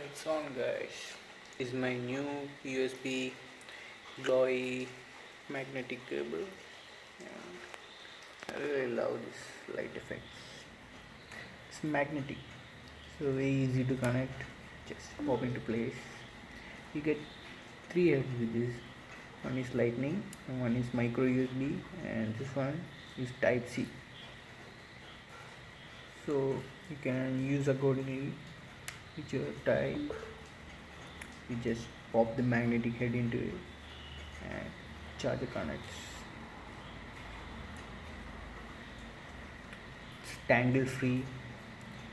It's on, guys. Is my new USB glowy magnetic cable. I really love this light effects. It's magnetic, so very easy to connect. Just pop into place. You get three heads with this. One is lightning, and one is micro USB, and this one is Type C. So you can use accordingly with your type. You just pop the magnetic head into it and charger connects. It's tangle free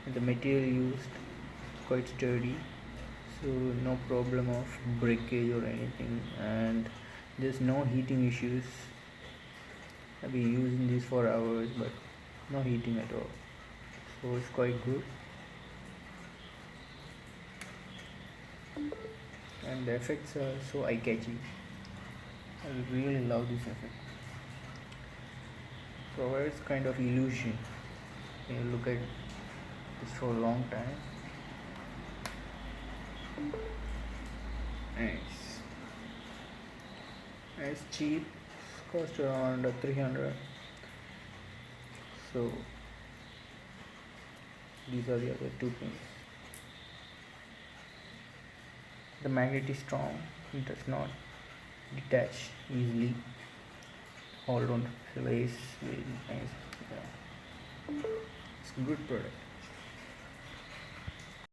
and the material used quite sturdy, so no problem of breakage or anything, and there's no heating issues. I've been using this for hours but no heating at all, so it's quite good. And the effects are so eye-catching. I really love this effect. Provides kind of illusion. You look at this for a long time. Nice. It's cheap. It's cost around 300. So these are the other two things. The magnet is strong. It does not detach easily. Hold on to place. Very nice. Yeah. It's a good product.